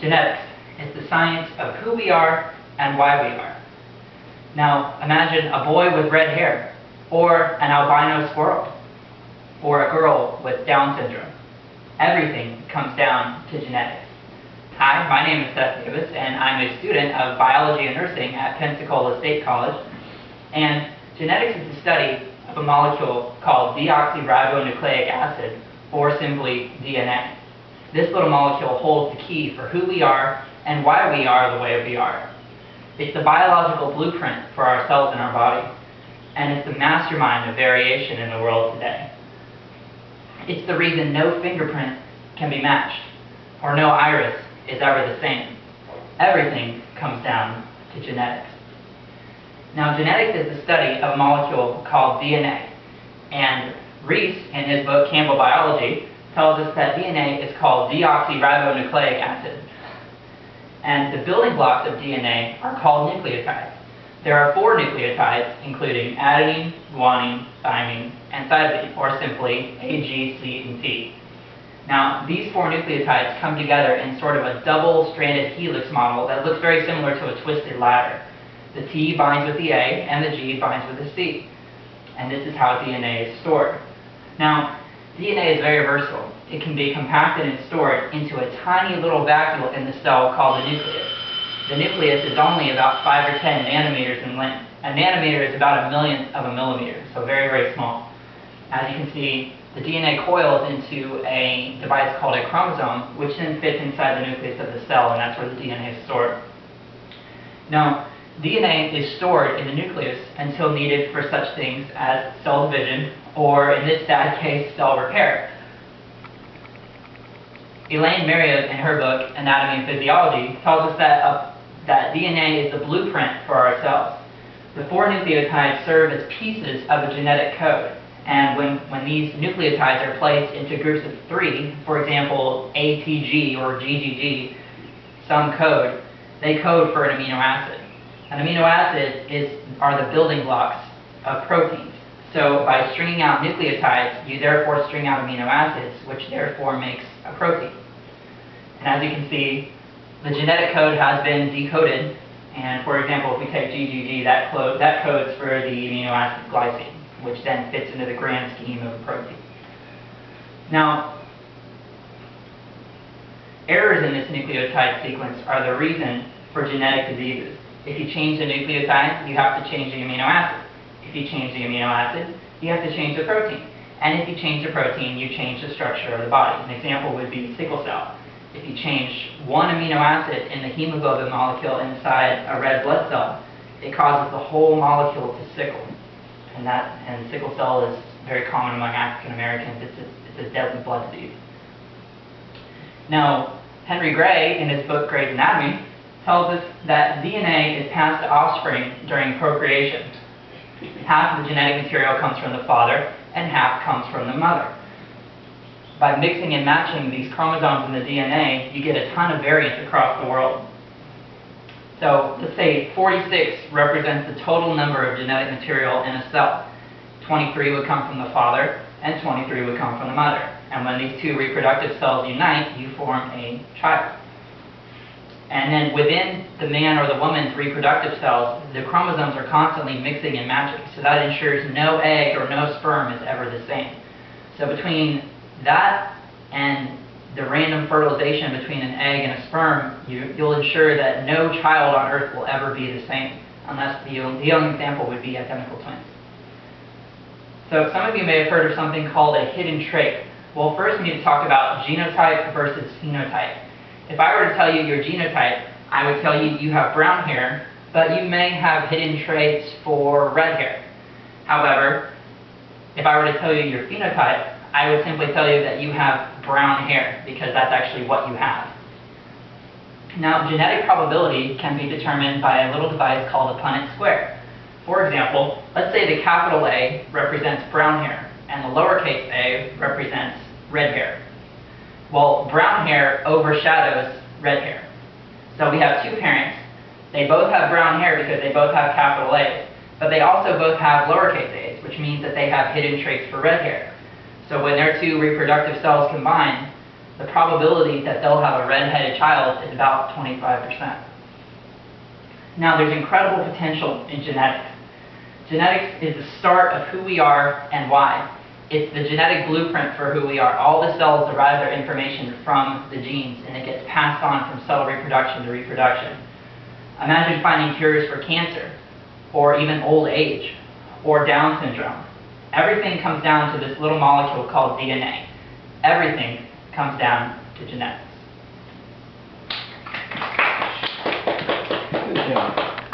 Genetics is the science of who we are and why we are. Now, imagine a boy with red hair, or an albino squirrel, or a girl with Down syndrome. Everything comes down to genetics. Hi, my name is Seth and I'm a student of biology and nursing at Pensacola State College. And genetics is the study of a molecule called deoxyribonucleic acid, or simply DNA. This little molecule holds the key for who we are and why we are the way we are. It's the biological blueprint for our cells in our body, and it's the mastermind of variation in the world today. It's the reason no fingerprint can be matched, or no iris is ever the same. Everything comes down to genetics. Now, genetics is the study of a molecule called DNA, and Reese, in his book Campbell Biology, tells us that DNA is called deoxyribonucleic acid. And the building blocks of DNA are called nucleotides. There are 4 nucleotides, including adenine, guanine, thymine, and cytosine, or simply A, G, C, and T. Now, these 4 nucleotides come together in sort of a double-stranded helix model that looks very similar to a twisted ladder. The T binds with the A, and the G binds with the C. And this is how DNA is stored. Now, DNA is very versatile. It can be compacted and stored into a tiny little vacuole in the cell called the nucleus. The nucleus is only about 5 or 10 nanometers in length. A nanometer is about a millionth of a millimeter, so very, very small. As you can see, the DNA coils into a device called a chromosome, which then fits inside the nucleus of the cell, and that's where the DNA is stored. Now, DNA is stored in the nucleus until needed for such things as cell division, or in this sad case, cell repair. Elaine Marriott, in her book Anatomy and Physiology, tells us that DNA is the blueprint for our cells. The 4 nucleotides serve as pieces of a genetic code, and when these nucleotides are placed into groups of 3, for example, ATG or GGG, some code, they code for an amino acid. An amino acid are the building blocks of proteins. So by stringing out nucleotides, you therefore string out amino acids, which therefore makes a protein. And as you can see, the genetic code has been decoded, and for example, if we take GGG, that codes for the amino acid glycine, which then fits into the grand scheme of a protein. Now, errors in this nucleotide sequence are the reason for genetic diseases. If you change the nucleotide, you have to change the amino acid. If you change the amino acid, you have to change the protein. And if you change the protein, you change the structure of the body. An example would be sickle cell. If you change one amino acid in the hemoglobin molecule inside a red blood cell, it causes the whole molecule to sickle. And sickle cell is very common among African Americans. It's a deadly blood disease. Now, Henry Gray, in his book Gray's Anatomy, tells us that DNA is passed to offspring during procreation. Half of the genetic material comes from the father, and half comes from the mother. By mixing and matching these chromosomes in the DNA, you get a ton of variance across the world. So, let's say 46 represents the total number of genetic material in a cell. 23 would come from the father, and 23 would come from the mother. And when these 2 reproductive cells unite, you form a child. And then within the man or the woman's reproductive cells, the chromosomes are constantly mixing and matching. So that ensures no egg or no sperm is ever the same. So between that and the random fertilization between an egg and a sperm, you'll ensure that no child on Earth will ever be the same, unless the only example would be identical twins. So some of you may have heard of something called a hidden trait. Well, first we need to talk about genotype versus phenotype. If I were to tell you your genotype, I would tell you you have brown hair, but you may have hidden traits for red hair. However, if I were to tell you your phenotype, I would simply tell you that you have brown hair, because that's actually what you have. Now, genetic probability can be determined by a little device called a Punnett square. For example, let's say the capital A represents brown hair, and the lowercase a represents red hair. Well, brown hair overshadows red hair. So we have 2 parents. They both have brown hair because they both have capital A's, but they also both have lowercase a's, which means that they have hidden traits for red hair. So when their 2 reproductive cells combine, the probability that they'll have a red-headed child is about 25%. Now, there's incredible potential in genetics. Genetics is the start of who we are and why. It's the genetic blueprint for who we are. All the cells derive their information from the genes, and it gets passed on from cell reproduction to reproduction. Imagine finding cures for cancer, or even old age, or Down syndrome. Everything comes down to this little molecule called DNA. Everything comes down to genetics. Good job.